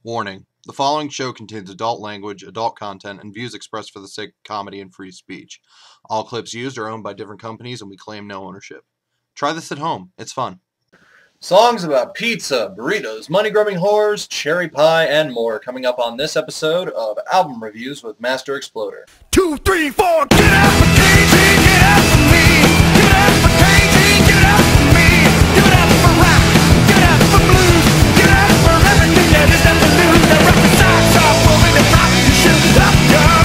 Warning: the following show contains adult language, adult content, and views expressed for the sake of comedy and free speech. All clips used are owned by different companies and we claim no ownership. Try this at home. It's fun. Songs about pizza, burritos, money-grubbing whores, cherry pie, and more coming up on this episode of Album Reviews with Master Exploder. 2, 3, 4, get out for KG, get out for me. Get out for KG, get out for me. Get out for rap, get out for blues. Get out for everything that is ever new. The rock the socks off, moving the rock the shit up, girl.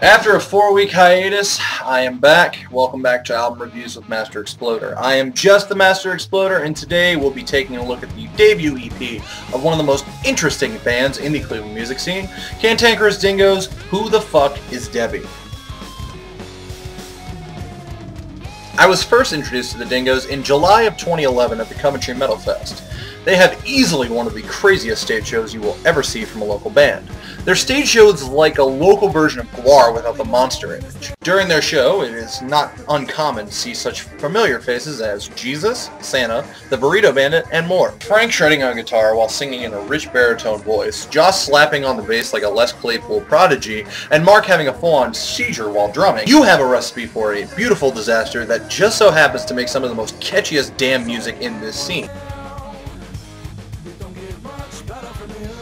After a 4-week hiatus, I am back. Welcome back to Album Reviews with Master Exploder. I am just the Master Exploder, and today we'll be taking a look at the debut EP of one of the most interesting bands in the Cleveland music scene, Cantankerous Dingos, Who the Fuck is Debbie? I was first introduced to the Dingos in July of 2011 at the Coventry Metal Fest. They have easily one of the craziest stage shows you will ever see from a local band. Their stage show is like a local version of Guar without the monster image. During their show, it is not uncommon to see such familiar faces as Jesus, Santa, the Burrito Bandit, and more. Frank shredding on guitar while singing in a rich baritone voice, Joss slapping on the bass like a Les Claypool prodigy, and Mark having a full-on seizure while drumming. You have a recipe for a beautiful disaster that just so happens to make some of the most catchiest damn music in this scene.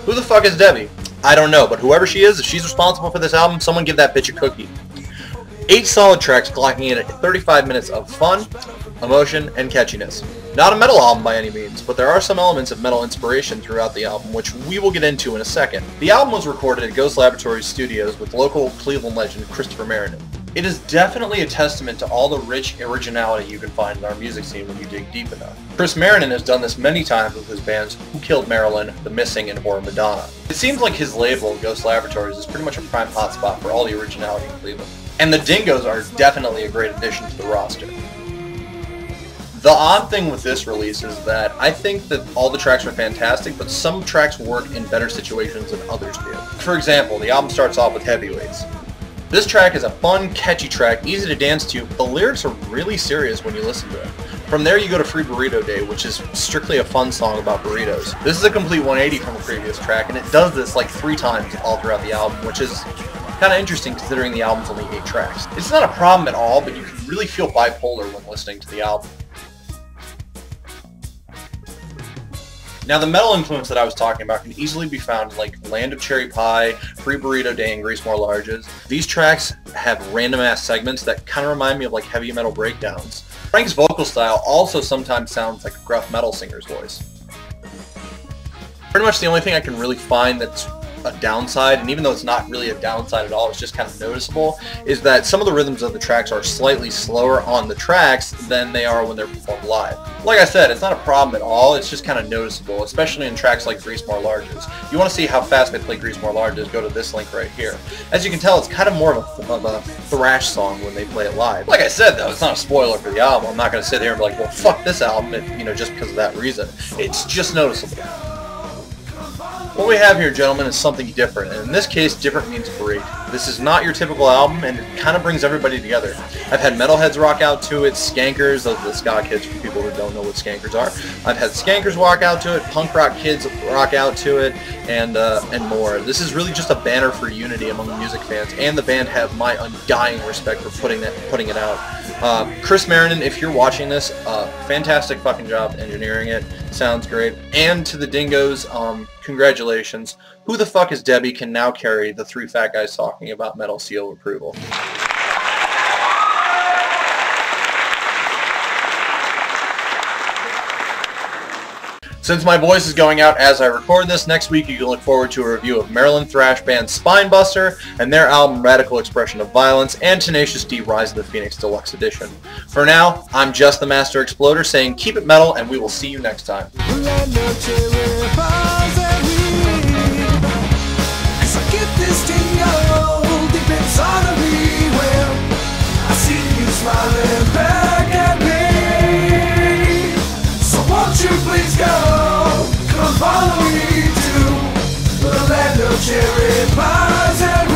Who the fuck is Debbie? I don't know, but whoever she is, if she's responsible for this album, someone give that bitch a cookie. 8 solid tracks clocking in at 35 minutes of fun, emotion, and catchiness. Not a metal album by any means, but there are some elements of metal inspiration throughout the album, which we will get into in a second. The album was recorded at Ghost Laboratory Studios with local Cleveland legend Christopher Marinin. It is definitely a testament to all the rich originality you can find in our music scene when you dig deep enough. Chris Marinin has done this many times with his bands Who Killed Marilyn, The Missing, and Horror Madonna. It seems like his label, Ghost Laboratories, is pretty much a prime hotspot for all the originality in Cleveland. And the Dingos are definitely a great addition to the roster. The odd thing with this release is that I think that all the tracks are fantastic, but some tracks work in better situations than others do. For example, the album starts off with Heavyweights. This track is a fun, catchy track, easy to dance to, but the lyrics are really serious when you listen to it. From there you go to Free Burrito Day, which is strictly a fun song about burritos. This is a complete 180 from the previous track, and it does this like 3 times all throughout the album, which is kind of interesting considering the album's only 8 tracks. It's not a problem at all, but you can really feel bipolar when listening to the album. Now, the metal influence that I was talking about can easily be found in like Land of Cherry Pie, Free Burrito Day, and Grease More Larges. These tracks have random-ass segments that kind of remind me of like heavy metal breakdowns. Frank's vocal style also sometimes sounds like a gruff metal singer's voice. Pretty much the only thing I can really find that's a downside, and even though it's not really a downside at all, it's just kind of noticeable, is that some of the rhythms of the tracks are slightly slower on the tracks than they are when they're performed live. Like I said, it's not a problem at all, it's just kind of noticeable, especially in tracks like Grease More Larges. You want to see how fast they play Grease More Larges, go to this link right here. As you can tell, it's kind of more of a thrash song when they play it live. Like I said though, it's not a spoiler for the album. I'm not going to sit here and be like, well fuck this album, just because of that reason. It's just noticeable. What we have here, gentlemen, is something different, and in this case, different means great. This is not your typical album, and it kind of brings everybody together. I've had metalheads rock out to it, skankers, those are the ska kids for people who don't know what skankers are. I've had skankers walk out to it, punk rock kids rock out to it, and more. This is really just a banner for unity among music fans, and the band have my undying respect for putting it out. Chris Marinin, if you're watching this, fantastic fucking job engineering it. Sounds great. And to the Dingos, congratulations. Who the Fuck is Debbie can now carry the 3 fat guys talking about metal seal of approval. Since my voice is going out as I record this, next week you can look forward to a review of Maryland thrash band Spinebuster and their album Radical Expression of Violence and Tenacious D Rise of the Phoenix Deluxe Edition. For now, I'm just the Master Exploder saying keep it metal, and we will see you next time. Please go, come follow me to the land of cherry pies and